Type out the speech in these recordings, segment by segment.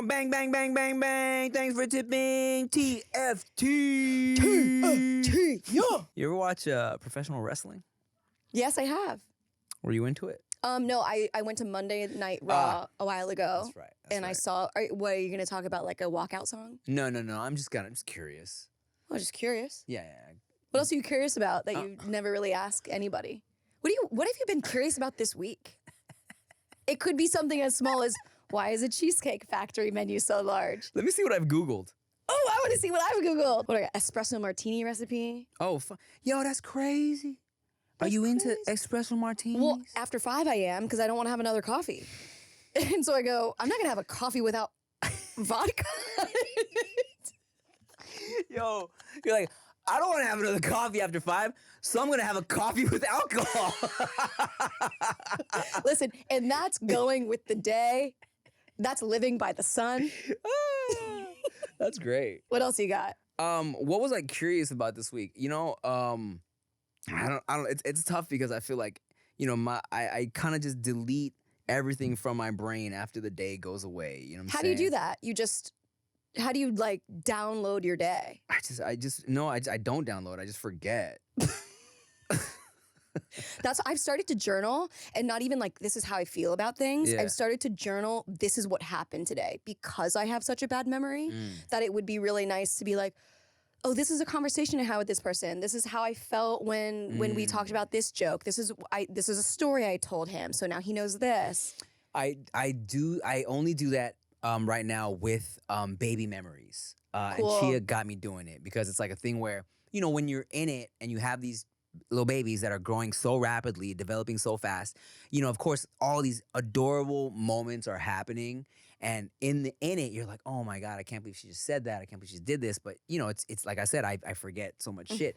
Bang, bang, bang, bang, bang. Thanks for tipping. TFT. TFT. Yeah. You ever watch professional wrestling? Yes, I have. Were you into it? No, I went to Monday Night Raw a while ago. That's right. I saw, what, are you going to talk about, like a walkout song? No. I'm just curious. I was just curious. Yeah. What else are you curious about that you never really ask anybody? What have you been curious about this week? It could be something as small as, why is a Cheesecake Factory menu so large? Let me see what I've Googled. Oh, I want to see what I've Googled. What, I got espresso martini recipe? Oh, yo, that's crazy. Are you into espresso martinis? Well, after 5 I am, because I don't want to have another coffee. And so I go, I'm not going to have a coffee without vodka. Yo, you're like, I don't want to have another coffee after 5, so I'm going to have a coffee with alcohol. Listen, and that's going with the day. That's living by the sun. That's great. What else you got? What was I curious about this week? You know, I don't. It's tough because I feel like, you know, I kind of just delete everything from my brain after the day goes away. You know what I'm saying? How do you do that? How do you like download your day? I don't download. I just forget. I've started to journal, and not even like this is how I feel about things. Yeah. I've started to journal, this is what happened today, because I have such a bad memory that it would be really nice to be like, oh, this is a conversation I had with this person. This is how I felt when we talked about this joke. This is a story I told him, so now he knows this. I only do that right now with baby memories. Cool. And Chia got me doing it because it's like a thing where, you know, when you're in it and you have these little babies that are growing so rapidly, developing so fast, you know, of course, all these adorable moments are happening. And in it, you're like, oh my God, I can't believe she just said that. I can't believe she did this. But, you know, it's like I said, I forget so much shit.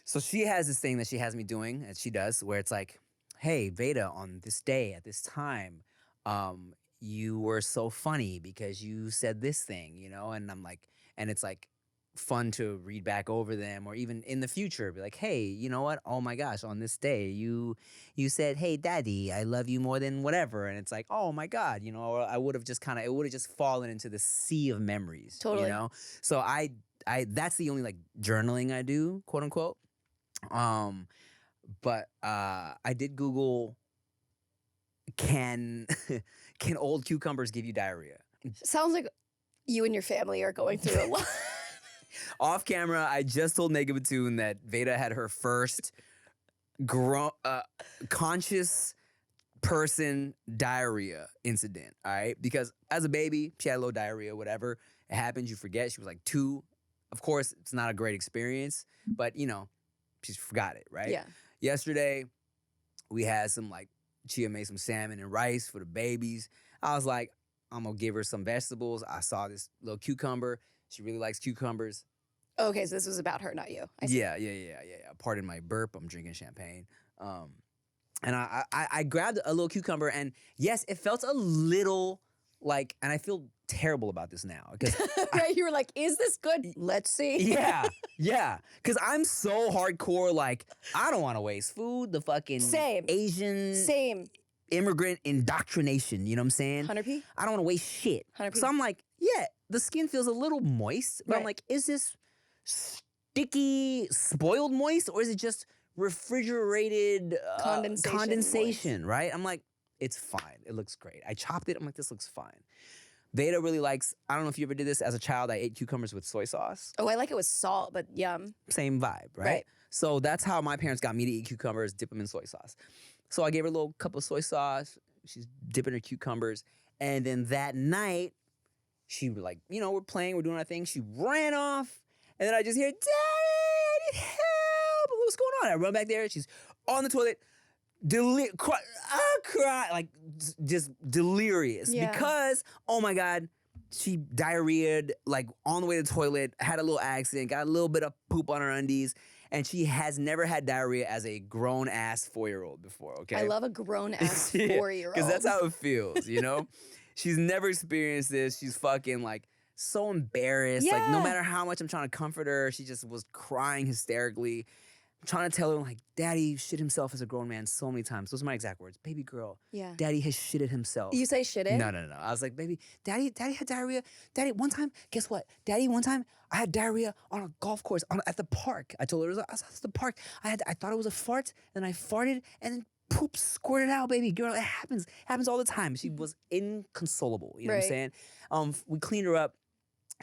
So she has this thing that she has me doing, as she does, where it's like, hey, Veda, on this day, at this time, you were so funny because you said this thing, you know? And I'm like, and it's like fun to read back over them, or even in the future, be like, hey, you know what? Oh my gosh, on this day, you said, hey, daddy, I love you more than whatever. And it's like, oh my God, you know, I would have just it would have just fallen into the sea of memories, Totally. You know? So I that's the only like journaling I do, quote unquote. But I did Google, can old cucumbers give you diarrhea? Sounds like you and your family are going through a lot. Off camera, I just told Nega Batoon that Veda had her first conscious person diarrhea incident, all right? Because as a baby, she had a little diarrhea, whatever. It happens, you forget. She was like 2. Of course, it's not a great experience, but, you know, she forgot it, right? Yeah. Yesterday, we had some, like, Chia made some salmon and rice for the babies. I was like, I'm going to give her some vegetables. I saw this little cucumber. She really likes cucumbers. Okay, so this was about her, not you. I see. Yeah. Pardon my burp. I'm drinking champagne. And I grabbed a little cucumber, and yes, it felt a little like, and I feel terrible about this now. Right, you were like, is this good? Let's see. Yeah. Because I'm so hardcore, like, I don't want to waste food. The fucking Same. Asian immigrant indoctrination, you know what I'm saying? 100p? I don't want to waste shit. 100p. So I'm like, yeah, the skin feels a little moist, but I'm Right. like, is this sticky, spoiled moist, or is it just refrigerated condensation, right? I'm like, it's fine. It looks great. I chopped it. I'm like, this looks fine. Veda really likes, I don't know if you ever did this. As a child, I ate cucumbers with soy sauce. Oh, I like it with salt, but yum. Same vibe, right? Right. So that's how my parents got me to eat cucumbers, dip them in soy sauce. So I gave her a little cup of soy sauce. She's dipping her cucumbers. And then that night, she was like, you know, we're playing, we're doing our thing. She ran off. And then I just hear, Daddy, I need help. What's going on? I run back there. She's on the toilet, cry, like just delirious. Yeah. Because, oh my God, she diarrheaed, like on the way to the toilet, had a little accident, got a little bit of poop on her undies. And she has never had diarrhea as a grown-ass 4-year-old before, okay? I love a grown-ass 4-year-old. Because that's how it feels, you know? She's never experienced this. She's fucking, like, so embarrassed. Yeah. Like, no matter how much I'm trying to comfort her, she just was crying hysterically. trying to tell her, like, daddy shit himself as a grown man so many times. Those are my exact words. Baby girl, Yeah. daddy has shitted himself. You say shit it? No. I was like, baby, daddy had diarrhea. Daddy, one time, guess what? Daddy, one time, I had diarrhea on a golf course at the park. I told her it was at the park. I thought it was a fart, then I farted, and then poop squirted out, baby girl. It happens all the time. She was inconsolable. You know what I'm saying? We cleaned her up.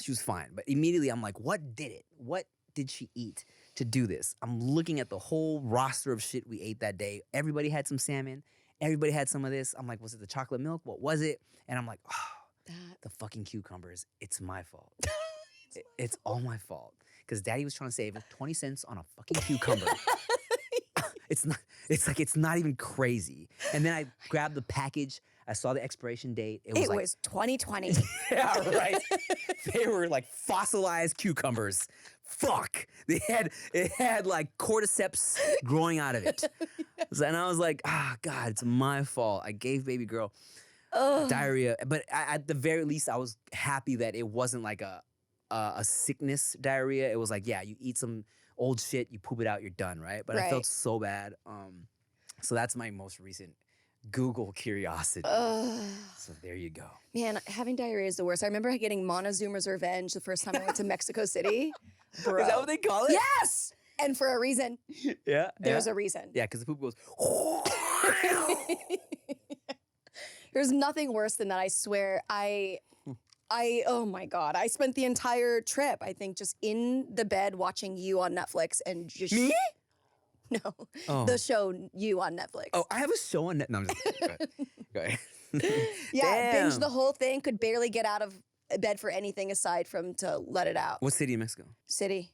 She was fine. But immediately I'm like, what did it? What did she eat to do this? I'm looking at the whole roster of shit we ate that day. Everybody had some salmon. Everybody had some of this. I'm like, was it the chocolate milk? What was it? And I'm like, oh, the fucking cucumbers. It's my fault. It's all my fault. Because daddy was trying to save 20 cents on a fucking cucumber. It's not even crazy. And then I grabbed the package. I saw the expiration date. It was 2020. Yeah, right. They were like fossilized cucumbers. Fuck. It had like cordyceps growing out of it. And I was like, God, it's my fault. I gave baby girl diarrhea. But at the very least, I was happy that it wasn't like a sickness diarrhea. It was like, yeah, you eat some old shit, you poop it out, you're done, right? But I felt so bad. So that's my most recent Google curiosity. So there you go. Man, having diarrhea is the worst. I remember getting Montezuma's revenge the first time I went to Mexico City. Bro. Is that what they call it? Yes! And for a reason. Yeah. There's a reason. Yeah, because the poop goes. There's nothing worse than that. I swear. Oh my God. I spent the entire trip, I think, just in the bed watching You on Netflix and just. Me? No. The show You on Netflix. Oh, I have a show on Netflix. No, I'm just kidding. Go ahead. Yeah, Damn. binge the whole thing, could barely get out of bed for anything aside from to let it out. What city in Mexico? City.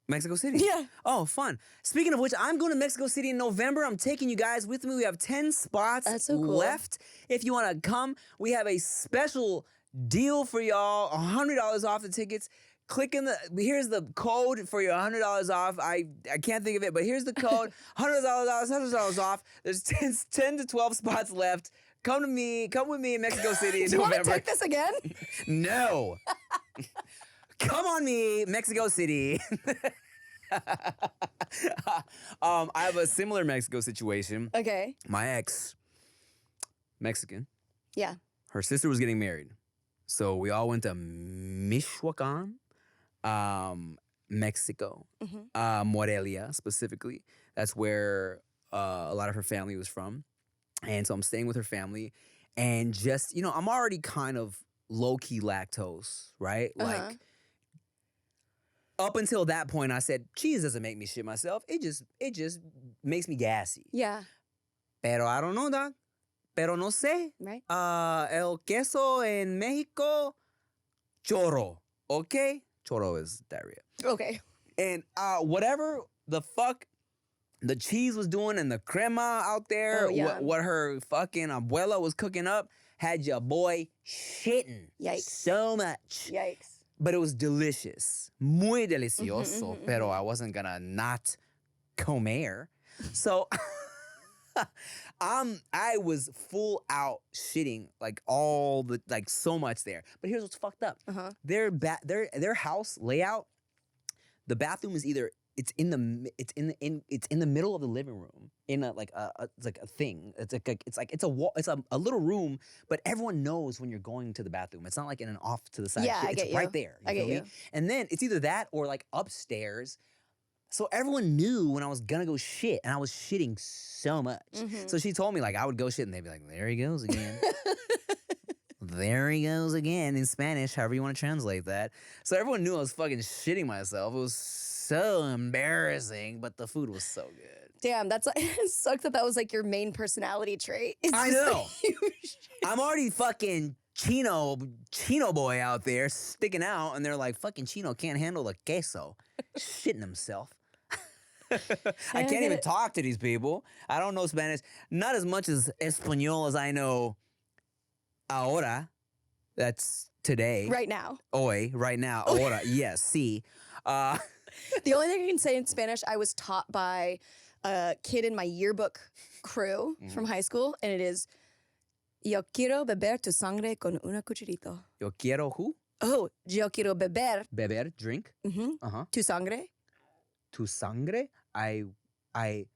Mexico City? Yeah. Oh, fun. Speaking of which, I'm going to Mexico City in November. I'm taking you guys with me. We have 10 spots That's so cool. left. If you want to come, we have a special deal for y'all. $100 off the tickets. Here's the code for your $100 off. I can't think of it, but here's the code. $100 off. There's 10 to 12 spots left. Come with me in Mexico City in Do you want November. to take this again? No. Come on me, Mexico City. I have a similar Mexico situation. Okay. My ex, Mexican. Yeah. Her sister was getting married. So we all went to Michoacan, Mexico, Morelia specifically. That's where a lot of her family was from. And so I'm staying with her family. And just, I'm already kind of low-key lactose, right? Like, up until that point, I said, cheese doesn't make me shit myself. It just makes me gassy. Yeah. Pero I don't know, dog. Pero no sé. Right. El queso en Mexico, chorro. Okay? Chorro is diarrhea. Okay. And whatever the fuck the cheese was doing and the crema out there, what her fucking abuela was cooking up, had your boy shitting. Yikes. So much. Yikes. But it was delicious. Muy delicioso. Pero I wasn't gonna not comer. So I was full out shitting like so much there. But here's what's fucked up. Their house layout, the bathroom is either it's in the middle of the living room in it's like a thing. It's a wall. It's a little room, but everyone knows when you're going to the bathroom. It's not like in an off to the side. Yeah, it's right there. I get feel you. Me? And then it's either that or like upstairs. So everyone knew when I was gonna go shit, and I was shitting so much. So she told me like I would go shit, and they'd be like, "There he goes again." There he goes again in Spanish, however you want to translate that. So everyone knew I was fucking shitting myself. It was so embarrassing, but the food was so good. Damn, it sucks that was like your main personality trait. I know. I'm already fucking Chino boy out there sticking out, and they're like, fucking Chino can't handle the queso. Shitting himself. I can't even talk to these people. I don't know Spanish. Not as much as Espanol as I know ahora. That's today. Right now. Hoy, right now. Ahora. Yes, sí. The only thing I can say in Spanish, I was taught by a kid in my yearbook crew from high school, and it is, yo quiero beber tu sangre con una cucharito. Yo quiero who? Oh, yo quiero beber. Beber, drink. Tu sangre. Tu sangre? I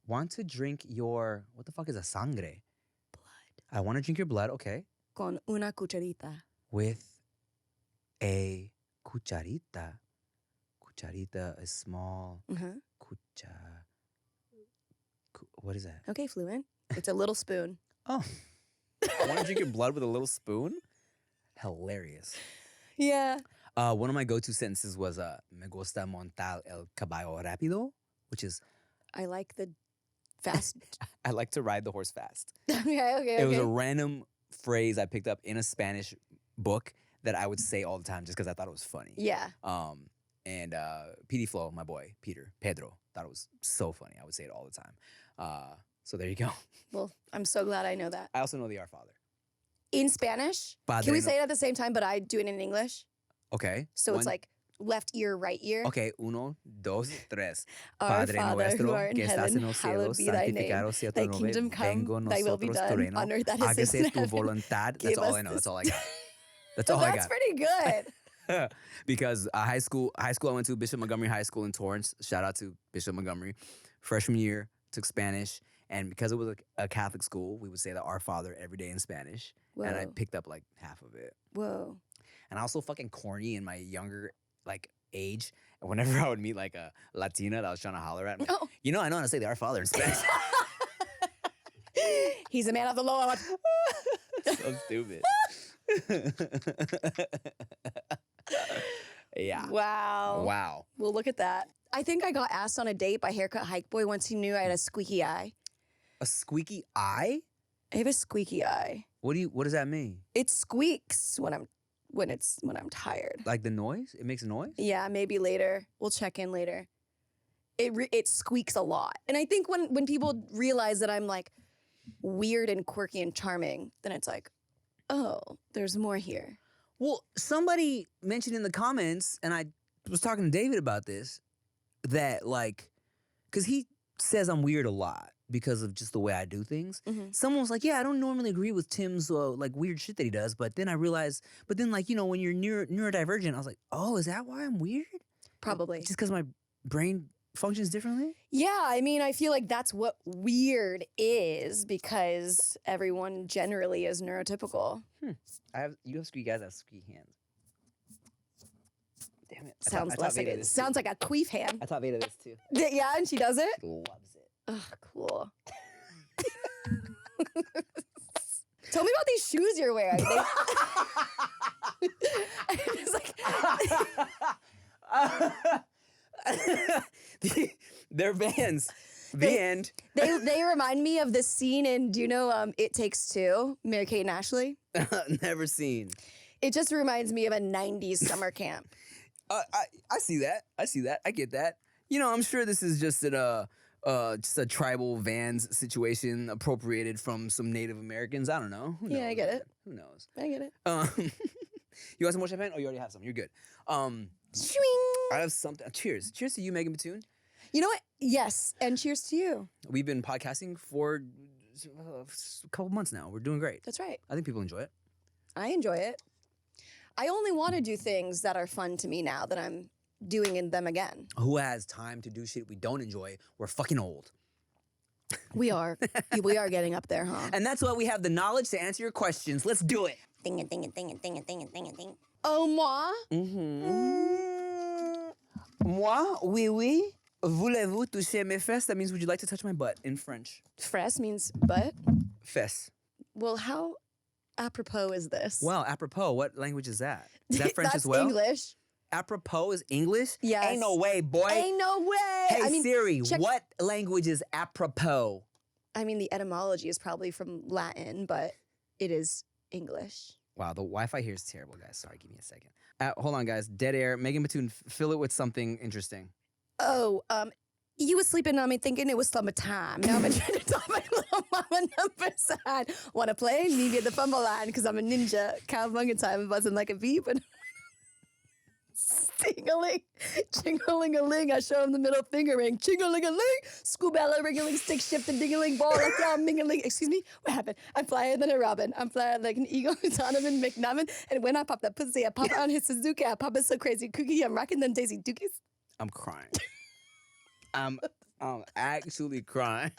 want to drink your, what the fuck is a sangre? Blood. I want to drink your blood, okay. Con una cucharita. With a cucharita. Cucharita is small. What is that? Okay, Fluent. It's a little spoon. Oh. I want to drink your blood with a little spoon? Hilarious. Yeah. One of my go-to sentences was, me gusta montar el caballo rápido, which is, I like the fast. I like to ride the horse fast. Okay. It was a random phrase I picked up in a Spanish book that I would say all the time just because I thought it was funny. Yeah. And PD Flo, my boy, Pedro, thought it was so funny. I would say it all the time. So there you go. Well, I'm so glad I know that. I also know the Our Father. In Spanish? Padre Can we say it at the same time, but I do it in English? Okay. So it's like left ear, right ear. Okay, uno, dos, tres. Our Padre Father, nuestro, who art in que estás heaven, en los hallowed cielos, be thy name. santificado sea tu Thy nombre, kingdom come, vengo thy will be nosotros done, tu reino, on earth as it is in hágase tu heaven. voluntad. That's Give all us I know. this- That's all I got. That's all I That's got. pretty good. Because high school I went to Bishop Montgomery High School in Torrance. Shout out to Bishop Montgomery. Freshman year, took Spanish. And because it was a Catholic school, we would say the Our Father every day in Spanish. Whoa. And I picked up like half of it. Whoa. And I was so fucking corny in my younger like age. And whenever I would meet like a Latina that I was trying to holler at, I'm like, Oh. you know, I know how to say the Our Father in Spanish. He's a man of the Lord. So stupid. Yeah. Wow. Wow. Well, look at that. I think I got asked on a date by Haircut Hike Boy once he knew I had a squeaky eye. A squeaky eye? I have a squeaky eye. What does that mean? It squeaks when I'm tired. Like the noise? It makes a noise? Yeah, maybe later. We'll check in later. It squeaks a lot. And I think when people realize that I'm like weird and quirky and charming, then it's like, oh, there's more here. Well, somebody mentioned in the comments, and I was talking to David about this, that like, because he says I'm weird a lot because of just the way I do things. Mhm. Someone was like, yeah, I don't normally agree with Tim's like weird shit that he does, but then I realized, like, you know, when you're neurodivergent, I was like, oh, is that why I'm weird? Probably. Just because my brain functions differently? Yeah, I mean, I feel like that's what weird is because everyone generally is neurotypical. You have squeaky guys, I have squeaky hands. Damn it. Sounds like a queef hand. I taught Veda this too. Yeah, and she does it? Loves it. Ugh, cool. Tell me about these shoes you're wearing. It's like, They're Vans. they remind me of this scene in, do you know It Takes Two, Mary-Kate and Ashley? Never seen. It just reminds me of a 90s summer camp. I see that. I get that. You know, I'm sure this is just a tribal Vans situation appropriated from some Native Americans. I don't know. Who knows? Yeah, I get it. Who knows? I get it. You want some more champagne? Oh, you already have some. You're good. Swing. I have something. Cheers. Cheers to you, Megan Batoon. You know what? Yes, and cheers to you. We've been podcasting for a couple months now. We're doing great. That's right. I think people enjoy it. I enjoy it. I only want to do things that are fun to me now that I'm doing in them again. Who has time to do shit we don't enjoy? We're fucking old. We are. We are getting up there, huh? And that's why we have the knowledge to answer your questions. Let's do it. Ding it, ding it, ding it, ding it, ding it, ding it, ding. Oh, moi? Moi, oui, oui. Voulez-vous toucher mes fesses? That means, would you like to touch my butt in French? Fres means butt. Fesse. Well, how apropos is this? Well, apropos, what language is that? Is that French as well? English. Apropos is English? Yes. Ain't no way, boy. Ain't no way. Hey, I mean, Siri, check- what language is apropos? I mean, the etymology is probably from Latin, but it is English. Wow, the Wi-Fi here is terrible, guys. Sorry, give me a second. Hold on, guys. Dead air. Megan Batoon, fill it with something interesting. Oh, you was sleeping on me thinking it was summertime. Now I'm trying to talk my little mama number sign. Wanna play? Meet me at the fumble line because I'm a ninja. Cowabunga time and buzzing like a bee, but sting-a-ling, ching-a-ling-a-ling. I show him the middle finger ring. Ching-a-ling-a-ling, scoobella, ring-a-ling, stick shift, and ding-a-ling, ball like down, ming-a-ling. Excuse me, what happened? I'm flyer than a robin. I'm flyer like an eagle, Donovan McNubbin. And when I pop that pussy, I pop it on his Suzuki. I pop it so crazy, kooky. I'm rocking them Daisy Dookies. I'm crying. I'm I'm actually crying.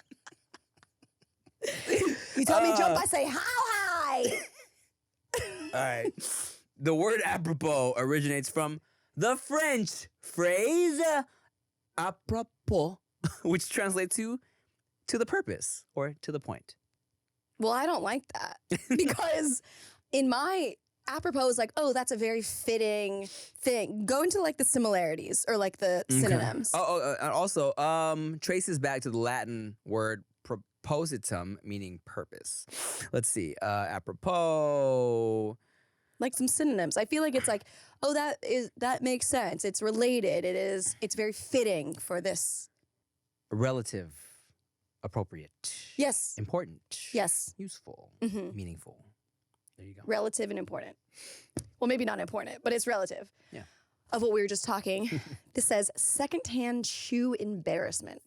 You told me jump, I say how high. All right. The word apropos originates from the French phrase apropos, which translates to the purpose or to the point. Well, I don't like that because in my apropos is like, oh, that's a very fitting thing. Go into like the similarities or like the synonyms. Also, traces back to the Latin word propositum, meaning purpose. Let's see. Apropos. Like some synonyms. I feel like it's like, oh, that makes sense. It's related. It's very fitting for this. Relative. Appropriate. Yes. Important. Yes. Useful. Meaningful. There you go. Relative and important. Well, maybe not important, but it's relative. Yeah. Of what we were just talking. This says secondhand shoe embarrassment.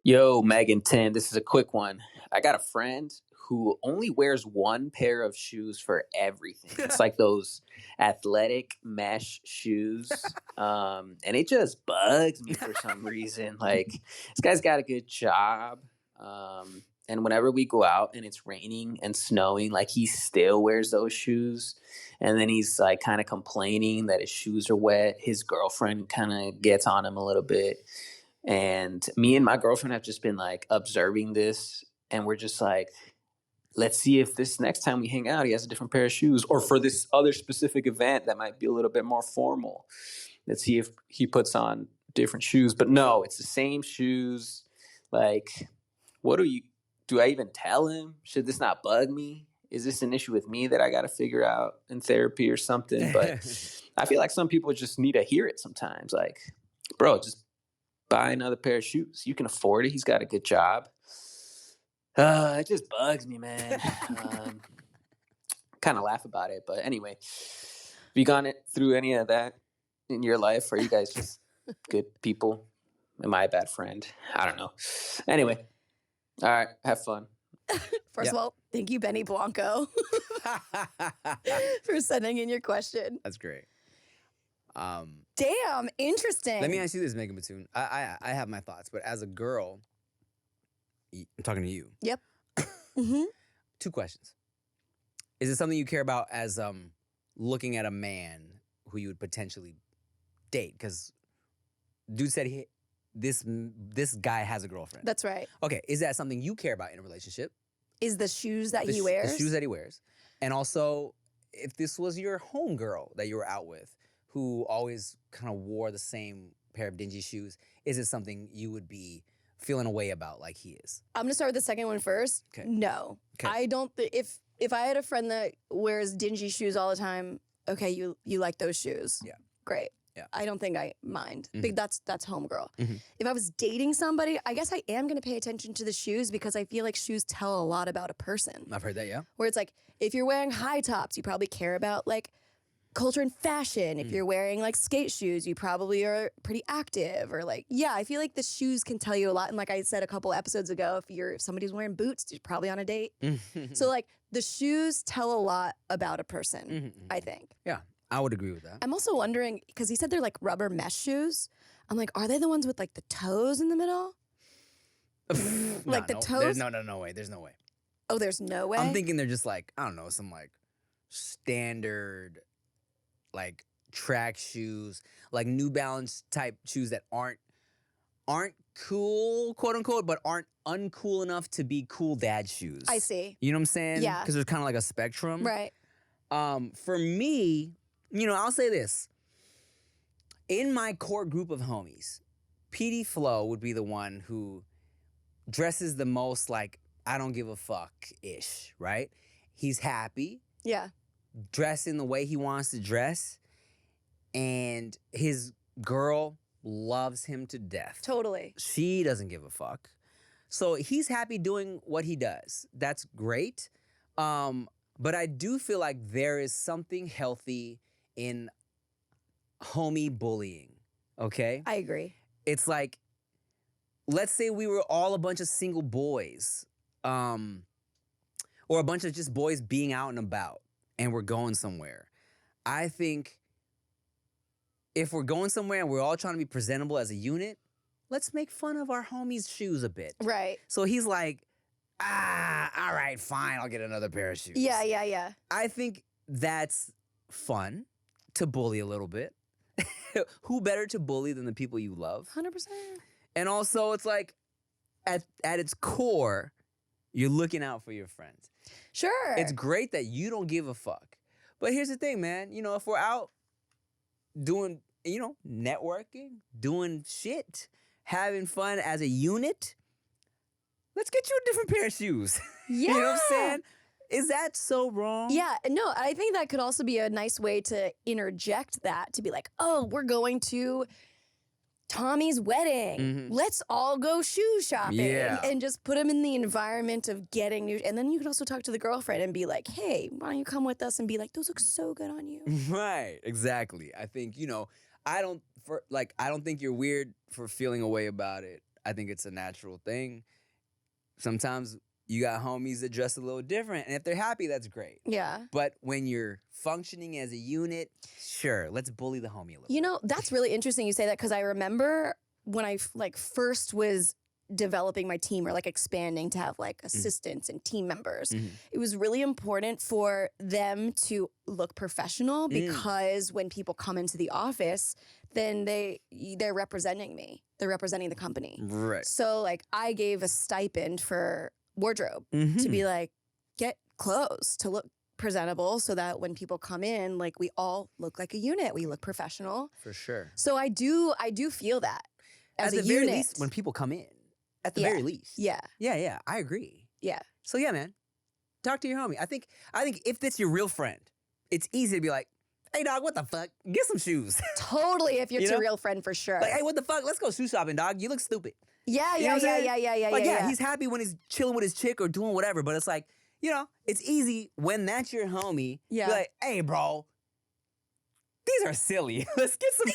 Yo, Megan 10, this is a quick one. I got a friend who only wears one pair of shoes for everything. It's like those athletic mesh shoes. And it just bugs me for some reason. Like, this guy's got a good job. And whenever we go out and it's raining and snowing, like, he still wears those shoes. And then he's like kind of complaining that his shoes are wet. His girlfriend kind of gets on him a little bit. And me and my girlfriend have just been like observing this, and we're just like, let's see if this next time we hang out, he has a different pair of shoes, or for this other specific event that might be a little bit more formal. Let's see if he puts on different shoes. But no, it's the same shoes. Like, do I even tell him? Should this not bug me? Is this an issue with me that I got to figure out in therapy or something? But I feel like some people just need to hear it sometimes. Like, bro, just buy another pair of shoes. You can afford it. He's got a good job. It just bugs me, man. Kind of laugh about it. But anyway, have you gone through any of that in your life? Are you guys just good people? Am I a bad friend? I don't know. Anyway, all right. Have fun. First of all, thank you, Benny Blanco, for sending in your question. That's great. Damn, interesting. Let me ask you this, Megan Batoon. I have my thoughts, but as a girl, I'm talking to you. Yep. 2 questions. Is it something you care about as looking at a man who you would potentially date? Because dude said this guy has a girlfriend. That's right. Okay, is that something you care about in a relationship? Is the shoes that he wears? The shoes that he wears. And also, if this was your homegirl that you were out with, who always kind of wore the same pair of dingy shoes, is it something you would be feeling a way about like he is? I'm gonna start with the second one first. Okay. No. Okay. I don't if I had a friend that wears dingy shoes all the time, okay, you like those shoes. Yeah. Great. Yeah. I don't think I mind. But that's homegirl. If I was dating somebody, I guess I am gonna pay attention to the shoes because I feel like shoes tell a lot about a person. I've heard that, yeah. Where it's like, if you're wearing high tops, you probably care about like culture and fashion. If you're wearing like skate shoes, you probably are pretty active or like, yeah, I feel like the shoes can tell you a lot. And like I said a couple episodes ago, if somebody's wearing boots, you're probably on a date. So like the shoes tell a lot about a person, I think. Yeah, I would agree with that. I'm also wondering, because he said they're like rubber mesh shoes. I'm like, are they the ones with like the toes in the middle? Like the toes? No way. There's no way. Oh, there's no way? I'm thinking they're just like, I don't know, some like standard like track shoes, like New Balance type shoes that aren't cool, quote unquote, but aren't uncool enough to be cool dad shoes. I see. You know what I'm saying? Yeah. Because there's kind of like a spectrum. Right. For me, I'll say this. In my core group of homies, PD Flo would be the one who dresses the most like I don't give a fuck-ish, right? He's happy. Yeah. Dressing the way he wants to dress, and his girl loves him to death. Totally. She doesn't give a fuck. So he's happy doing what he does. That's great. But I do feel like there is something healthy in homie bullying, okay? I agree. It's like, let's say we were all a bunch of single boys, or a bunch of just boys being out and about. and we're going somewhere, I think if we're going somewhere and we're all trying to be presentable as a unit, let's make fun of our homie's shoes a bit. Right. So he's like, all right, fine, I'll get another pair of shoes. Yeah. I think that's fun to bully a little bit. Who better to bully than the people you love? 100%. And also, it's like, at its core, you're looking out for your friends. Sure. It's great that you don't give a fuck. But here's the thing, man. You know, if we're out doing, networking, doing shit, having fun as a unit, let's get you a different pair of shoes. Yeah. You know what I'm saying? Is that so wrong? Yeah, no, I think that could also be a nice way to interject that, to be like, oh, we're going to Tommy's wedding. Mm-hmm. Let's all go shoe shopping. Yeah. And just put him in the environment of getting new. And then you could also talk to the girlfriend and be like, hey, why don't you come with us and be like, those look so good on you. Right, exactly. I think, I don't think you're weird for feeling a way about it. I think it's a natural thing. Sometimes you got homies that dress a little different, and if they're happy, that's great. Yeah. But when you're functioning as a unit, sure, let's bully the homie a little. That's really interesting you say that, because I remember when I first was developing my team, or expanding to have assistants and team members, it was really important for them to look professional, because when people come into the office, then they're representing me. They're representing the company. Right. So I gave a stipend for wardrobe to be get clothes to look presentable, so that when people come in, we all look like a unit. We look professional. For sure. So I do feel that as At a the very unit. least, when people come in. At the Yeah. very least. Yeah. Yeah, I agree. Yeah. So yeah, man, talk to your homie. I think if it's your real friend, it's easy to be like, hey dog, what the fuck? Get some shoes. Totally, if you're You a know? real friend, for sure. Like, hey, what the fuck? Let's go shoe shopping, dog. You look stupid. Yeah, You know what I'm saying? yeah. He's happy when he's chilling with his chick or doing whatever, but it's like, it's easy when that's your homie. Yeah. Be like, hey, bro, these are silly. Let's get some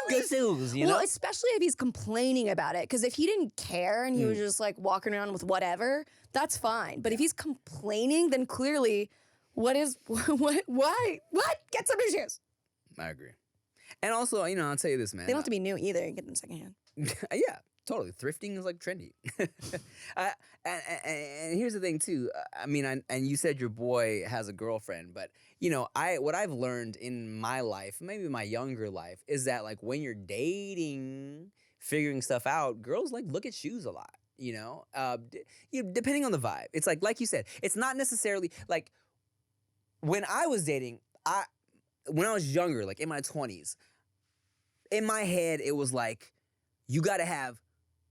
good shoes, Well, especially if he's complaining about it. Because if he didn't care and he was just walking around with whatever, that's fine. But if he's complaining, then clearly, why? Get some new shoes. I agree. And also, I'll tell you this, man. They don't have to be new either. You can get them secondhand. Yeah, totally. Thrifting is trendy. And here's the thing too. And you said your boy has a girlfriend, but what I've learned in my life, maybe my younger life, is that when you're dating, figuring stuff out, girls look at shoes a lot. Depending on the vibe. It's like you said, it's not necessarily when I was dating. When I was younger, in my 20s, in my head it was you got to have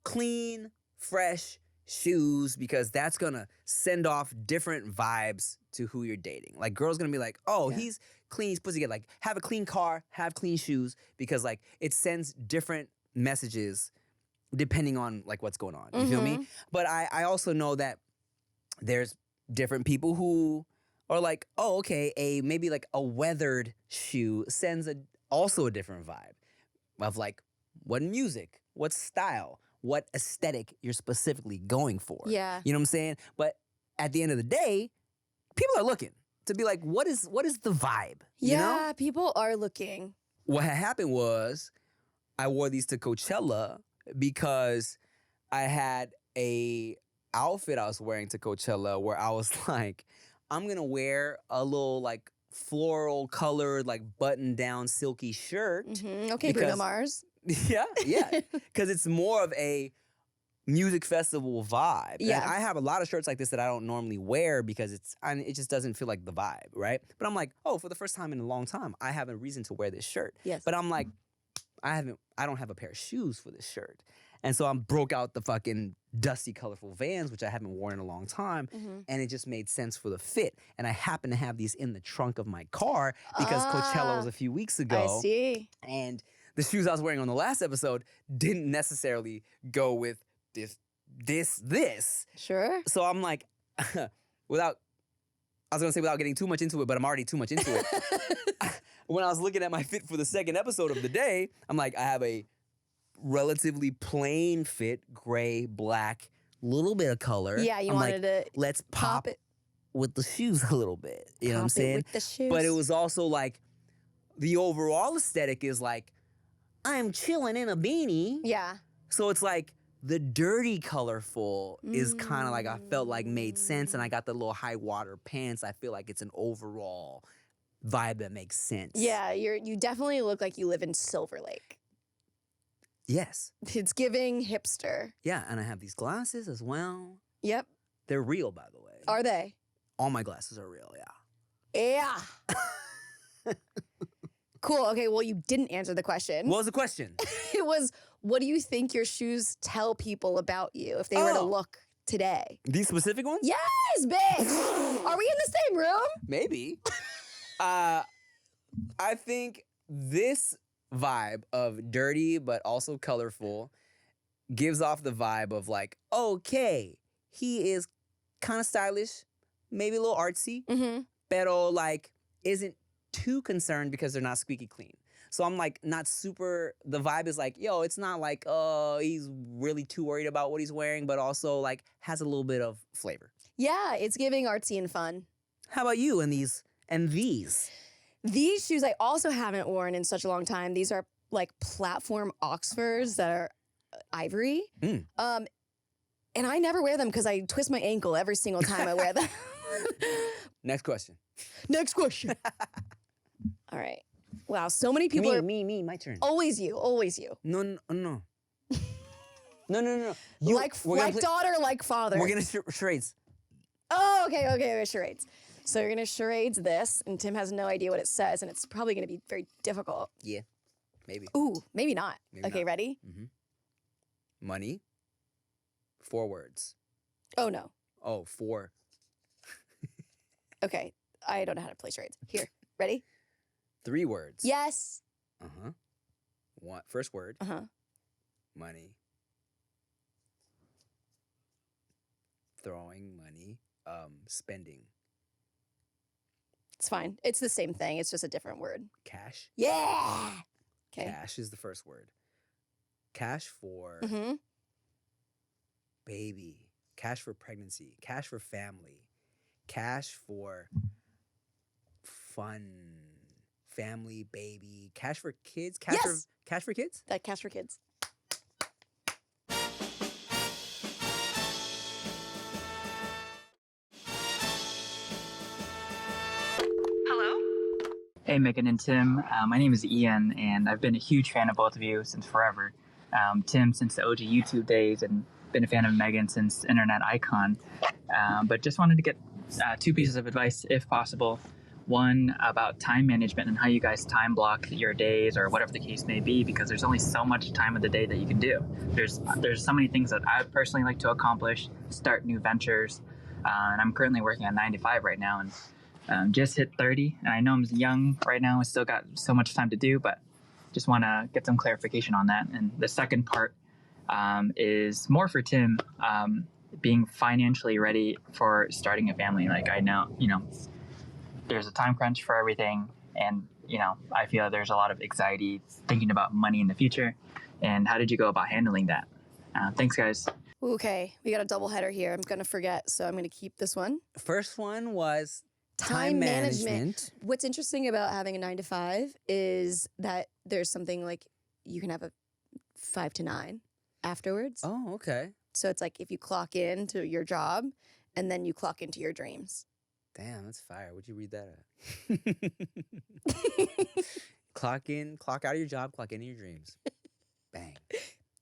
clean, fresh shoes, because that's going to send off different vibes to who you're dating. Girls going to be like, oh, Yeah. he's clean, he's put together. Have a clean car, have clean shoes, because it sends different messages depending on what's going on. You feel me? But I also know that there's different people who are oh, okay, maybe a weathered shoe sends also a different vibe of what music, what style, what aesthetic you're specifically going for. Yeah. You know what I'm saying? But at the end of the day, people are looking to be what is the vibe? You know? Yeah, people are looking. What had happened was I wore these to Coachella because I had a outfit I was wearing to Coachella where I was I'm gonna wear a little floral colored button down silky shirt. Okay, Bruno Because- Mars. Yeah, because it's more of a music festival vibe. Yeah. And I have a lot of shirts like this that I don't normally wear because it just doesn't feel like the vibe, right? But I'm for the first time in a long time, I have a reason to wear this shirt. Yes. But I'm I don't have a pair of shoes for this shirt. And so I broke out the fucking dusty, colorful Vans, which I haven't worn in a long time. And it just made sense for the fit. And I happen to have these in the trunk of my car because Coachella was a few weeks ago. I see. And the shoes I was wearing on the last episode didn't necessarily go with this. Sure. So I'm without getting too much into it, but I'm already too much into it. When I was looking at my fit for the second episode of the day, I'm I have a relatively plain fit, gray, black, little bit of color. Yeah, you I'm wanted to let's pop it. with the shoes a little bit. You know what I'm Pop it saying? with the shoes. But it was also like the overall aesthetic is like I'm chilling in a beanie. Yeah. So it's like the dirty colorful is kind of like I felt like made sense, and I got the little high water pants. I feel like it's an overall vibe that makes sense. Yeah, you definitely look like you live in Silver Lake. Yes. It's giving hipster. Yeah, and I have these glasses as well. Yep. They're real, by the way. Are they? All my glasses are real, yeah. Yeah. Cool. Okay, well, you didn't answer the question. What was the question? It was, what do you think your shoes tell people about you if they were to Oh. look today? These specific ones? Yes, bitch! Are we in the same room? Maybe. I think this vibe of dirty but also colorful gives off the vibe of like, okay, he is kind of stylish, maybe a little artsy, Mm-hmm. pero like isn't too concerned because they're not squeaky clean. So I'm like not super, the vibe is like, yo, it's not like, oh, he's really too worried about what he's wearing, but also like has a little bit of flavor. Yeah, it's giving artsy and fun. How about you and these and these? These shoes I also haven't worn in such a long time. These are like platform Oxfords that are ivory. Mm. And I never wear them because I twist my ankle every single time I wear them. Next question. Next question. All right. Wow, so many people are Me, my turn. always you. No. No. You, Like we're gonna like daughter, like father. We're gonna charades. Oh, okay, charades. So you're gonna charades this, and Tim has no idea what it says, and it's probably gonna be very difficult. Yeah, maybe. Ooh, maybe not. Maybe Okay, not. ready? Money. 4 words. Oh no. Oh, 4. Okay, I don't know how to play charades. Here, ready? 3 words. Yes. First word. Uh huh. Money. Throwing money. Spending. It's fine. It's the same thing. It's just a different word. Cash. Yeah. Okay. Cash is the first word. Cash for Mm-hmm. baby. Cash for pregnancy. Cash for family. Cash for fun. Family, baby. Cash for kids. Cash for Yes! cash for kids. That cash for kids. Hey, Megan and Tim. My name is Ian, and I've been a huge fan of both of you since forever. Tim since the OG YouTube days, and been a fan of Megan since Internet Icon. But just wanted to get 2 pieces of advice, if possible. One about time management and how you guys time block your days or whatever the case may be, because there's only so much time of the day that you can do. There's so many things that I personally like to accomplish, start new ventures, and I'm currently working at 9 to 5 right now, and just hit 30, and I know I'm young right now. I still got so much time to do, but just want to get some clarification on that. And the second part is more for Tim, being financially ready for starting a family. Like I know, there's a time crunch for everything, and I feel there's a lot of anxiety thinking about money in the future. And how did you go about handling that? Thanks, guys. Okay, we got a double header here. I'm gonna forget, so I'm gonna keep this one. First one was Time management. What's interesting about having a 9 to 5 is that there's something like you can have a 5 to 9 afterwards. Oh, okay. So it's like if you clock into your job and then you clock into your dreams. Damn, that's fire. Would you read that at? Clock in, clock out of your job, clock into your dreams. Bang.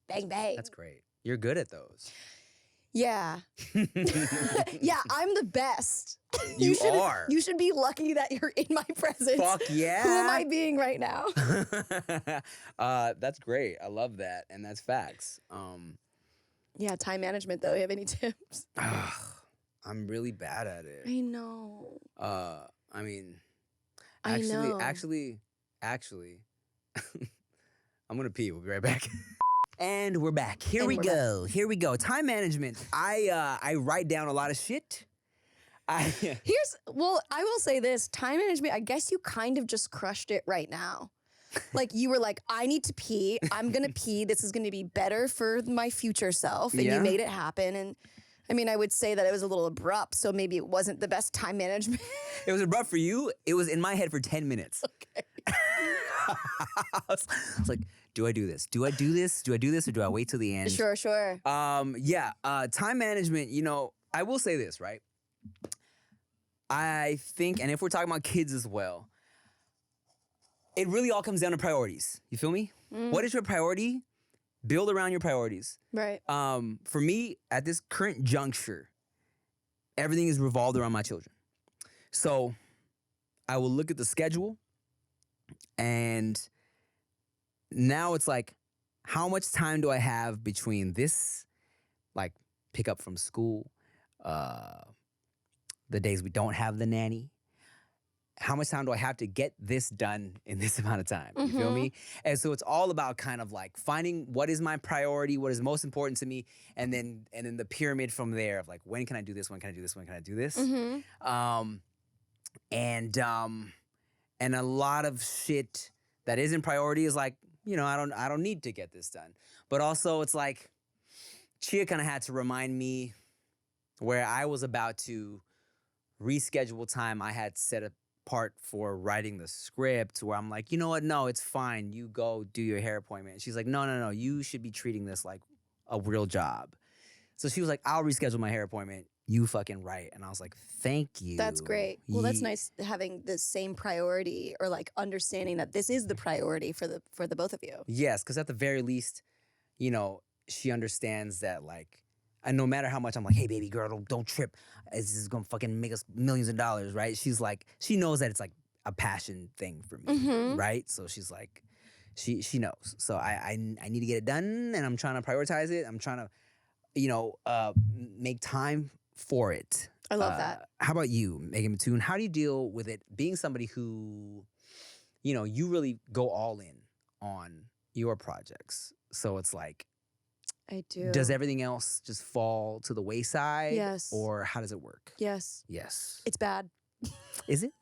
Bang, bang. That's great. You're good at those. Yeah. Yeah, I'm the best. You should, are. You should be lucky that you're in my presence. Fuck yeah. Who am I being right now? That's great. I love that. And that's facts. Yeah, time management though. You have any tips? I'm really bad at it. I know. I mean, I know. actually, I'm gonna pee. We'll be right back. And we're back. Here we go. Time management. I write down a lot of shit. I will say this, time management, I guess you kind of just crushed it right now. Like you were like, I need to pee. I'm going to pee. This is going to be better for my future self. And Yeah. you made it happen. And I mean, I would say that it was a little abrupt, so maybe it wasn't the best time management. It was abrupt for you. It was in my head for 10 minutes. Okay. I was like, do I do this? Do I do this? Do I do this or do I wait till the end? Sure. Time management, I will say this, right? I think, and if we're talking about kids as well, it really all comes down to priorities. You feel me? What is your priority? Build around your priorities. Right. For me, at this current juncture, everything is revolved around my children. So I will look at the schedule, and now it's like, how much time do I have between this, like pick up from school, the days we don't have the nanny? How much time do I have to get this done in this amount of time? You feel me? And so it's all about kind of like finding what is my priority, what is most important to me, and then the pyramid from there of like, when can I do this? When can I do this? When can I do this? And a lot of shit that isn't priority is like, I don't need to get this done. But also it's like, Chia kind of had to remind me where I was about to reschedule time I had set apart for writing the script, where I'm like, you know what? No, it's fine. You go do your hair appointment. And she's like, no. You should be treating this like a real job. So she was like, I'll reschedule my hair appointment. You fucking right. And I was like, thank you. That's great. Well, that's nice having the same priority, or like understanding that this is the priority for the both of you. Yes, because at the very least, she understands that, like, and no matter how much I'm like, hey, baby girl, don't trip. This is going to fucking make us millions of dollars, right? She's like, she knows that it's like a passion thing for me, right? So she's like, she knows. So I need to get it done, and I'm trying to prioritize it. I'm trying to, make time for it. I love that. How about you, Megan Mattoon? How do you deal with it being somebody who, you really go all in on your projects? So it's like, I do. does everything else just fall to the wayside? Yes. Or how does it work? Yes. It's bad. Is it?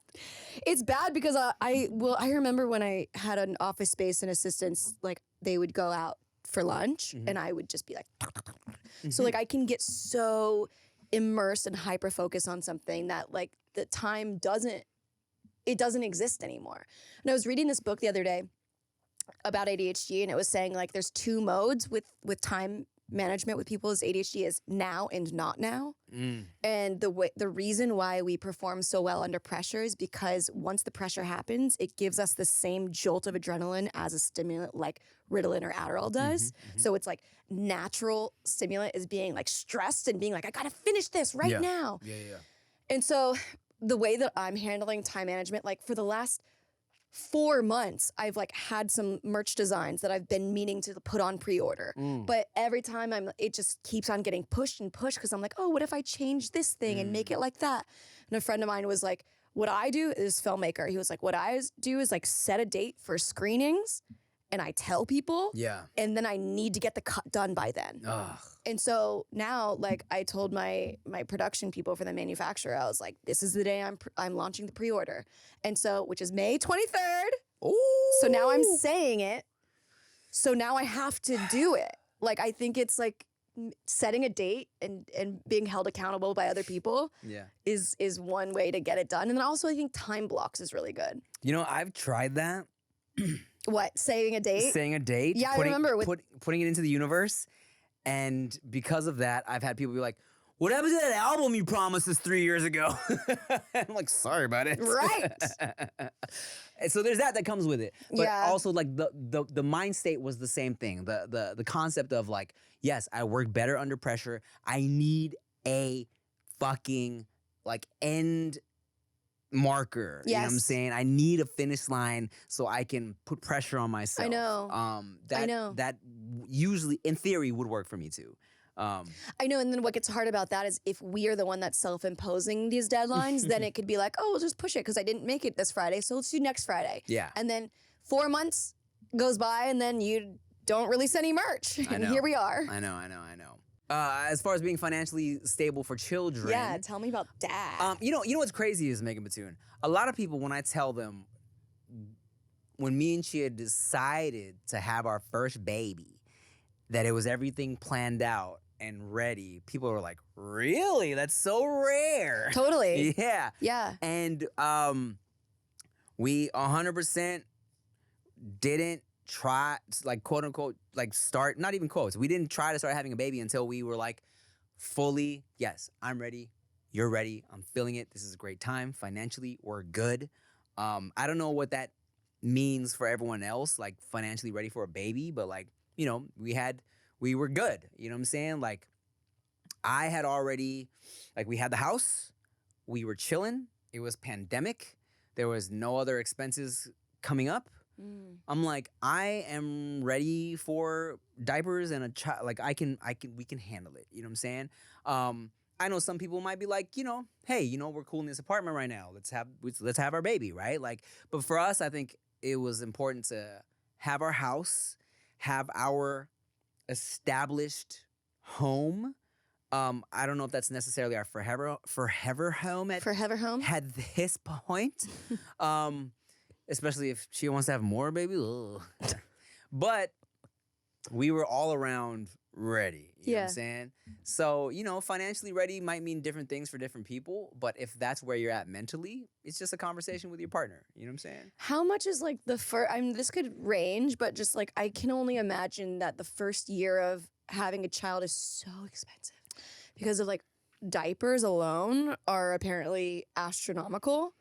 It's bad because I remember when I had an office space and assistants, like they would go out for lunch and I would just be like, so like I can get so immersed and hyper focused on something that like the time doesn't exist anymore. And I was reading this book the other day about ADHD, and it was saying like there's two modes with time management with people with ADHD is now and not now. And the reason why we perform so well under pressure is because once the pressure happens, it gives us the same jolt of adrenaline as a stimulant like Ritalin or Adderall does. So it's like natural stimulant is being like stressed and being like, I gotta finish this right now. Yeah. And so the way that I'm handling time management, like for the last 4 months, I've like had some merch designs that I've been meaning to put on pre-order. But every time it just keeps on getting pushed and pushed because I'm like, oh, what if I change this thing and make it like that? And a friend of mine was like, what I do is filmmaker. He was like, what I do is like set a date for screenings and I tell people. Yeah. And then I need to get the cut done by then. Ugh. And so now, like I told my production people for the manufacturer, I was like, this is the day I'm launching the pre-order. And so, which is May 23rd. Ooh. So now I'm saying it. So now I have to do it. Like, I think it's like setting a date and being held accountable by other people is one way to get it done. And then also I think time blocks is really good. I've tried that. What? Saying a date? Saying a date. Yeah, I remember. Putting it into the universe. And because of that, I've had people be like, what happened to that album you promised us 3 years ago? I'm like, sorry about it. Right. And so there's that comes with it. But Yeah. also like the mind state was the same thing. The concept of like, yes, I work better under pressure. I need a fucking like end marker. You know what I'm Yes. saying? I need a finish line so I can put pressure on myself. I know. I know. That usually in theory would work for me too. I know, and then what gets hard about that is if we are the one that's self-imposing these deadlines, then it could be like, oh, we'll just push it because I didn't make it this Friday, so let's do next Friday. Yeah. And then 4 months goes by, and then you don't release any merch, and here we are. I know. As far as being financially stable for children. Yeah, tell me about that. You know what's crazy is, Megan Mattoon, a lot of people, when I tell them, when me and Chia decided to have our first baby, that it was everything planned out and ready, people were like, really? That's so rare. Totally. Yeah. Yeah. And we 100% didn't try, like, quote unquote, like, start, not even quotes. We didn't try to start having a baby until we were like fully, yes, I'm ready. You're ready. I'm feeling it. This is a great time. Financially, we're good. I don't know what that means for everyone else, like financially ready for a baby, but like, you know, we were good. You know what I'm saying? Like, I had already, like, we had the house. We were chilling. It was pandemic. There was no other expenses coming up. I'm like, I am ready for diapers and a child. Like, we can handle it. You know what I'm saying? I know some people might be like, you know, hey, you know, we're cool in this apartment right now. Let's have our baby, right? Like, but for us, I think it was important to have our house, have our established home. I don't know if that's necessarily our forever home at this point. Especially if she wants to have more, baby. Ugh. But we were all around ready. You know what I'm saying? So, you know, financially ready might mean different things for different people. But if that's where you're at mentally, it's just a conversation with your partner. You know what I'm saying? How much is like the first, I mean, this could range, but just like, I can only imagine that the first year of having a child is so expensive because of like diapers alone are apparently astronomical.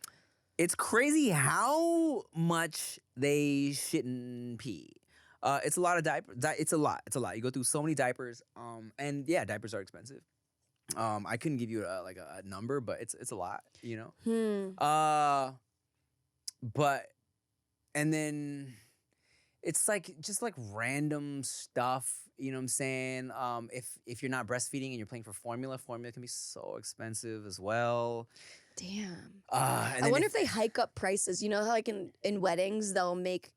It's crazy how much they shit and pee. It's a lot of diapers. It's a lot. You go through so many diapers. And yeah, diapers are expensive. I couldn't give you a number, but it's a lot. You know. But and then it's like just like random stuff. You know what I'm saying? If you're not breastfeeding and you're paying for formula can be so expensive as well. Damn. I wonder if they hike up prices. You know how like in weddings they'll make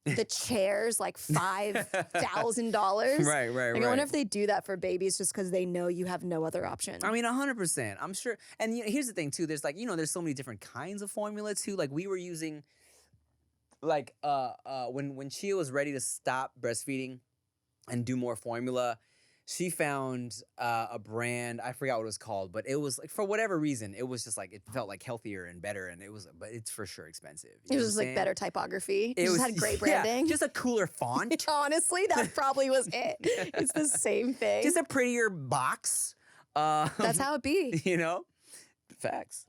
the chairs like $5,000. Right. Like, I wonder if they do that for babies just because they know you have no other option. I mean, 100%. I'm sure. And you know, here's the thing too. There's like, you know, there's so many different kinds of formula too. Like we were using, like when Chia was ready to stop breastfeeding and do more formula, she found a brand, I forgot what it was called, but it was like, for whatever reason, it was just like, it felt like healthier and better, and but it's for sure expensive. It was just like better typography. It just had great branding. Yeah, just a cooler font. Honestly, that probably was it. It's the same thing. Just a prettier box. That's how it be. You know? Facts.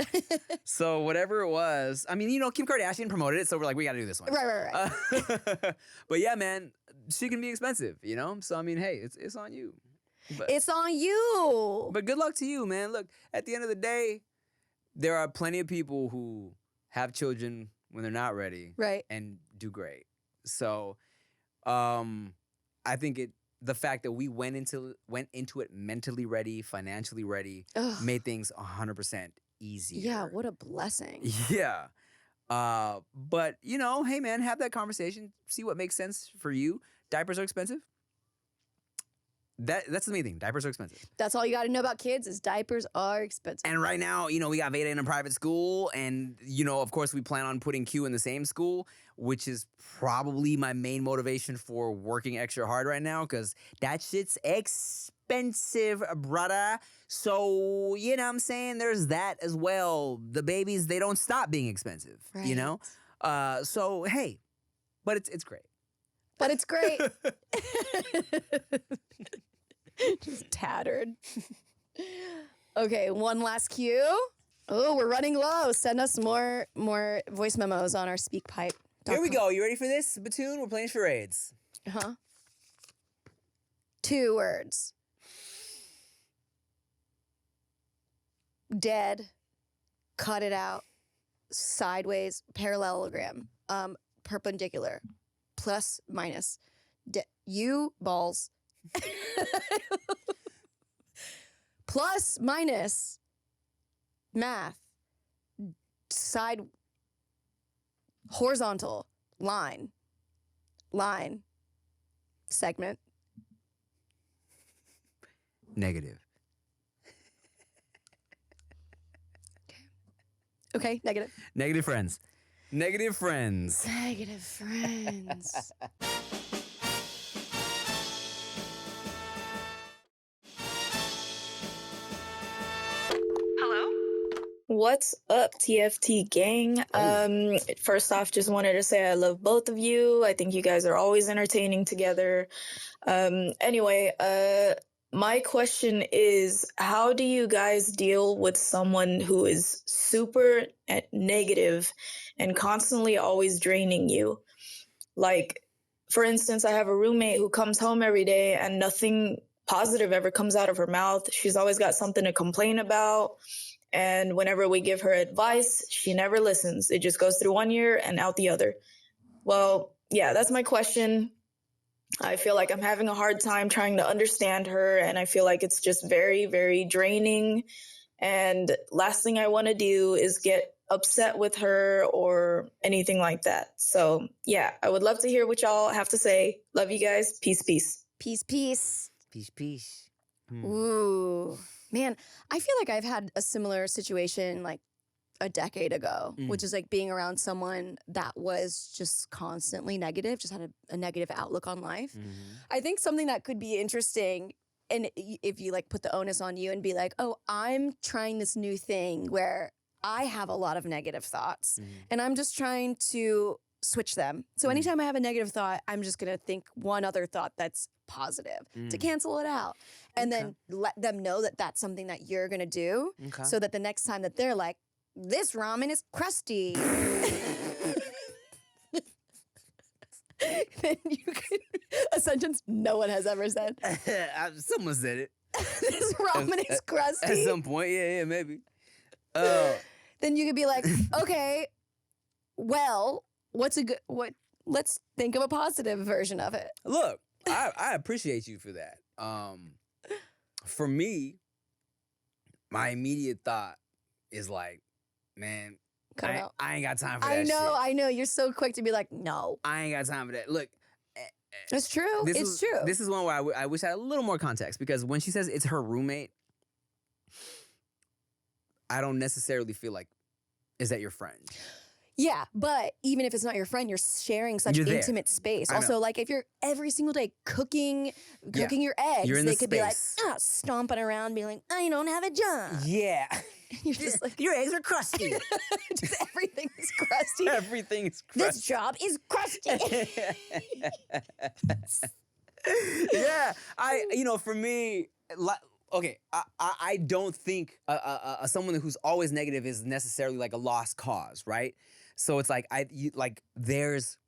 So whatever it was, I mean, you know, Kim Kardashian promoted it, so we're like, we got to do this one. Right. But yeah, man, she can be expensive, you know? So, I mean, hey, it's on you. But, it's on you. But good luck to you, man. Look, at the end of the day, there are plenty of people who have children when they're not ready. Right. And do great. So, I think the fact that we went into it mentally ready, financially ready, made things 100% easier. Yeah, what a blessing. Yeah. But, you know, hey, man, have that conversation. See what makes sense for you. Diapers are expensive. That's the main thing. Diapers are expensive. That's all you got to know about kids is diapers are expensive. And right now, you know, we got Veda in a private school. And, you know, of course, we plan on putting Q in the same school, which is probably my main motivation for working extra hard right now, because that shit's expensive, brother. So, you know what I'm saying? There's that as well. The babies, they don't stop being expensive, you know? So, hey, but it's great. But it's great. Just tattered. Okay, one last cue. Oh, we're running low. Send us more voice memos on our SpeakPipe. Here we go. You ready for this, Batoon? We're playing charades. 2 words. Dead. Cut it out. Sideways. Parallelogram. Perpendicular. Plus, minus. You, balls. Plus, minus. Math. Side. Horizontal. Line. Segment. Negative. Okay, negative. Negative friends. Negative friends. Negative friends. What's up, TFT gang? First off, just wanted to say I love both of you. I think you guys are always entertaining together. Anyway, my question is, how do you guys deal with someone who is super negative and constantly always draining you? Like, for instance, I have a roommate who comes home every day and nothing positive ever comes out of her mouth. She's always got something to complain about. And whenever we give her advice, she never listens. It just goes through one ear and out the other. Well, yeah, that's my question. I feel like I'm having a hard time trying to understand her, and I feel like it's just very, very draining. And last thing I want to do is get upset with her or anything like that. So, yeah, I would love to hear what y'all have to say. Love you guys. Peace, peace. Peace, peace. Peace, peace. Ooh, man, I feel like I've had a similar situation like a decade ago, which is like being around someone that was just constantly negative, just had a negative outlook on life. I think something that could be interesting, and if you like put the onus on you and be like, oh, I'm trying this new thing where I have a lot of negative thoughts and I'm just trying to switch them. So anytime I have a negative thought, I'm just going to think one other thought that's positive to cancel it out. And then let them know that that's something that you're going to do so that the next time that they're like, this ramen is crusty. Then you can, a sentence no one has ever said. Someone said it. This ramen is crusty. At some point, yeah, maybe. Then you could be like, okay, well, let's think of a positive version of it. Look, I appreciate you for that. For me, my immediate thought is like, man, I ain't got time for that shit. I know. You're so quick to be like, no. I ain't got time for that. Look. It's true. It's true. This is one where I wish I had a little more context, because when she says it's her roommate, I don't necessarily feel like, is that your friend? Yeah, but even if it's not your friend, you're sharing such intimate space. Also, like if you're every single day cooking your eggs, they could be like, stomping around, being like, I don't have a job. Yeah. You're just like, your eggs are crusty. just everything is crusty. Everything is crusty. This job is crusty. Yeah, for me, okay, I don't think someone who's always negative is necessarily like a lost cause, right? So it's like there's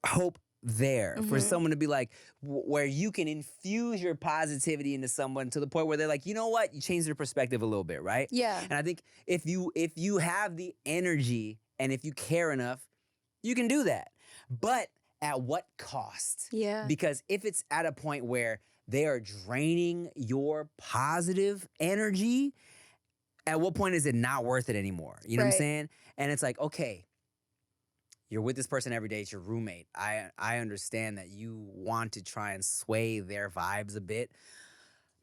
hope there for someone to be like, where you can infuse your positivity into someone to the point where they're like, you know what, you change their perspective a little bit, right? Yeah. And I think if you have the energy and if you care enough, you can do that. But at what cost? Yeah. Because if it's at a point where they are draining your positive energy, at what point is it not worth it anymore? You know what I'm saying? And it's like, okay, you're with this person every day, it's your roommate. I understand that you want to try and sway their vibes a bit.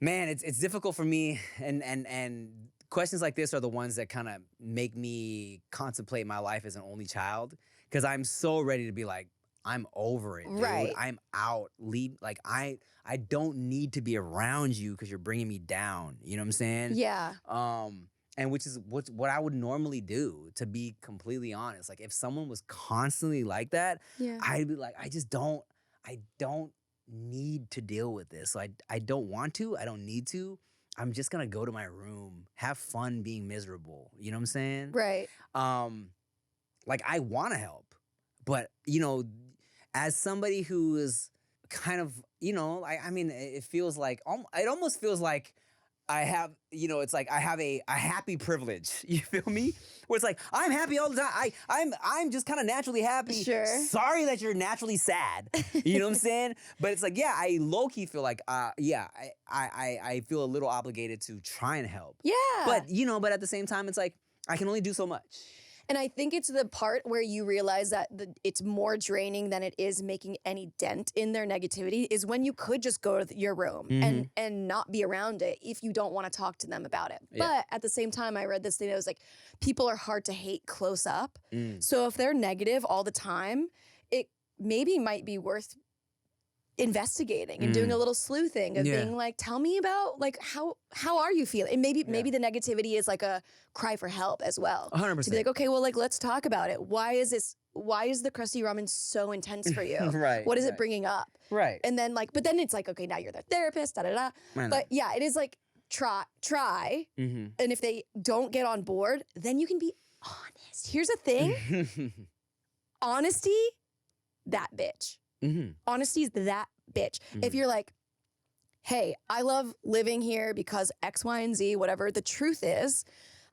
Man, it's difficult for me, and questions like this are the ones that kind of make me contemplate my life as an only child, because I'm so ready to be like, I'm over it, dude. Right. I'm out. I don't need to be around you because you're bringing me down. You know what I'm saying? Yeah. And which is what I would normally do, to be completely honest. Like if someone was constantly like that, I'd be like, I don't need to deal with this. So I don't want to. I don't need to. I'm just gonna go to my room, have fun being miserable. You know what I'm saying? Right. Like I want to help, but as somebody who is kind of, it feels like, it almost feels like I have, it's like I have a happy privilege. You feel me? Where it's like, I'm happy all the time. I'm just kind of naturally happy. Sure. Sorry that you're naturally sad. You know what I'm saying? But it's like, yeah, I low-key feel like, I feel a little obligated to try and help. Yeah. But, but at the same time, it's like, I can only do so much. And I think it's the part where you realize that it's more draining than it is making any dent in their negativity is when you could just go to your room and not be around it if you don't want to talk to them about it. Yeah. But at the same time, I read this thing that was like, people are hard to hate close up. So if they're negative all the time, it maybe might be worth investigating and doing a little sleuthing of being like, tell me about like how are you feeling? And maybe the negativity is like a cry for help as well. 100%. To be like, okay, well, like let's talk about it. Why is the crusty ramen so intense for you? Right. What is it bringing up? Right. And then like, but then it's like, okay, now you're the therapist, da da da. But yeah, it is like try. And if they don't get on board, then you can be honest. Here's the thing. Honesty, that bitch. Honesty is that bitch. If you're like, hey, I love living here because X, Y, and Z, whatever. The truth is,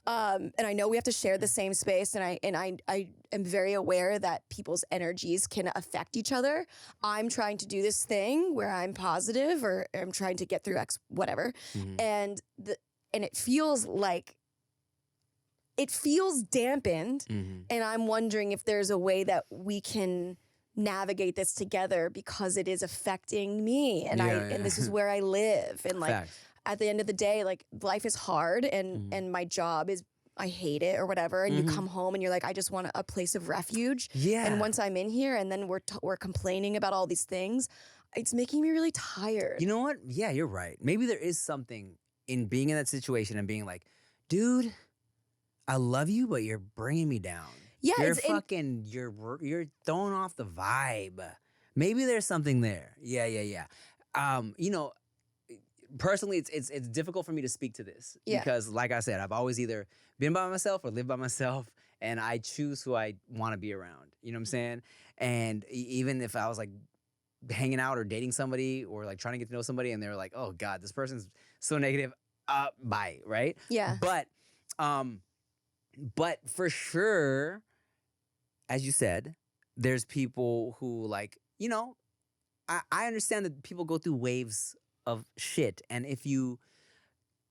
and I know we have to share the same space, and I am very aware that people's energies can affect each other. I'm trying to do this thing where I'm positive, or I'm trying to get through X, whatever, and it feels like it feels dampened, and I'm wondering if there's a way that we can navigate this together because it is affecting me, and and this is where I live, and like at the end of the day, like life is hard, and my job is, I hate it or whatever, and you come home and you're like, I just want a place of refuge. And once I'm in here, and then we're complaining about all these things, it's making me really tired. You know what? Yeah, you're right. Maybe there is something in being in that situation and being like, dude, I love you, but you're bringing me down. Yeah, you're throwing off the vibe. Maybe there's something there. Yeah. You know, personally, it's difficult for me to speak to this because, like I said, I've always either been by myself or lived by myself, and I choose who I want to be around. You know what I'm saying? And even if I was like hanging out or dating somebody or like trying to get to know somebody, and they were like, "Oh God, this person's so negative," bye, right? Yeah. But for sure, as you said, there's people who like, you know, I understand that people go through waves of shit. And if you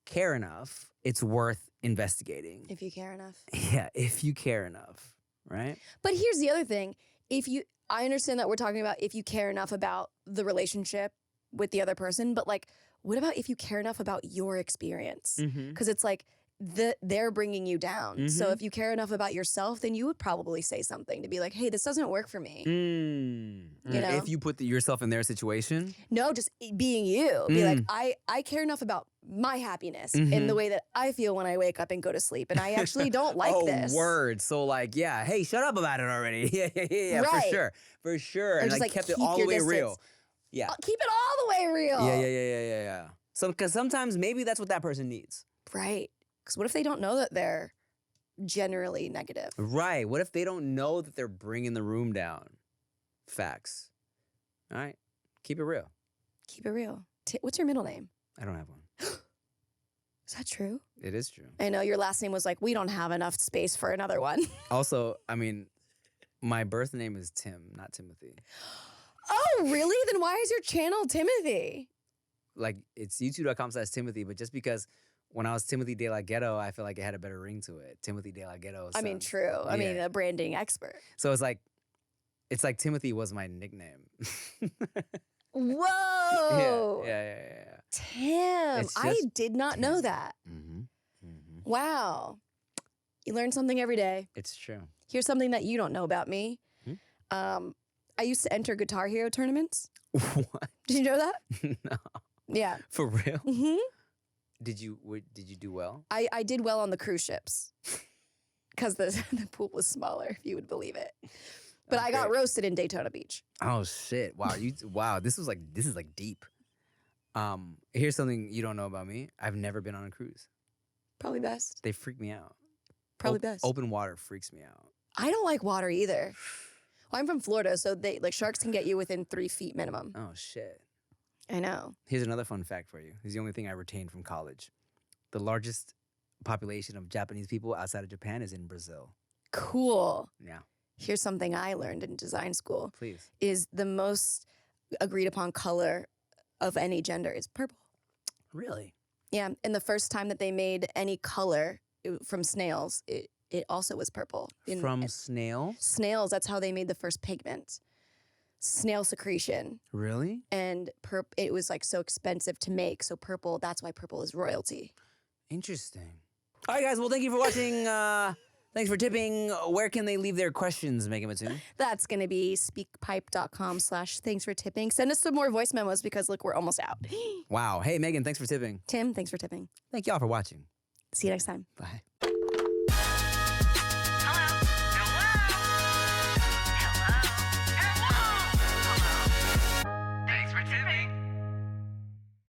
care enough, it's worth investigating. If you care enough. Yeah, if you care enough, right? But here's the other thing. I understand that we're talking about if you care enough about the relationship with the other person, but like, what about if you care enough about your experience? Because it's like, they're bringing you down. So if you care enough about yourself, then you would probably say something to be like, hey, this doesn't work for me. You know? If you put yourself in their situation? No, just being you. Be like, I care enough about my happiness in the way that I feel when I wake up and go to sleep. And I actually don't like this. Oh, word. So like, yeah, hey, shut up about it already. Yeah, right. For sure. And just like kept it all the way real. Yeah. Keep it all the way real. Yeah. So, because sometimes maybe that's what that person needs. Right. Because what if they don't know that they're generally negative? Right. What if they don't know that they're bringing the room down? Facts. All right. Keep it real. Keep it real. What's your middle name? I don't have one. Is that true? It is true. I know your last name was like, we don't have enough space for another one. Also, I mean, my birth name is Tim, not Timothy. Oh, really? Then why is your channel Timothy? Like, it's youtube.com/Timothy, but just because when I was Timothy De La Ghetto, I feel like it had a better ring to it. Timothy De La Ghetto. I mean, true. I mean, a branding expert. So it's like Timothy was my nickname. Whoa. Yeah. Tim, I did not know that. Wow. You learn something every day. It's true. Here's something that you don't know about me. I used to enter Guitar Hero tournaments. What? Did you know that? No. Yeah. For real? Mm-hmm. Did you do well? I did well on the cruise ships because the pool was smaller, if you would believe it. But I got roasted in Daytona Beach. Oh shit! Wow, this is like deep. Here's something you don't know about me. I've never been on a cruise. Probably best. They freak me out. Probably best. Open water freaks me out. I don't like water either. Well, I'm from Florida, so sharks can get you within 3 feet minimum. Oh shit. I know. Here's another fun fact for you. Here's the only thing I retained from college. The largest population of Japanese people outside of Japan is in Brazil. Cool. Yeah. Here's something I learned in design school. Please. Is the most agreed upon color of any gender is purple. Really? Yeah. And the first time that they made any color from snails, it also was purple. From snails? Snails, that's how they made the first pigment. Snail secretion. Really? And it was like so expensive to make. So that's why purple is royalty. Interesting. All right, guys. Well, thank you for watching the Thanks for tipping. Where can they leave their questions, Megan Mattoon? That's going to be speakpipe.com/thanks for tipping. Send us some more voice memos because look, we're almost out. Wow. Hey, Megan, thanks for tipping. Tim, thanks for tipping. Thank y'all for watching. See you next time. Bye.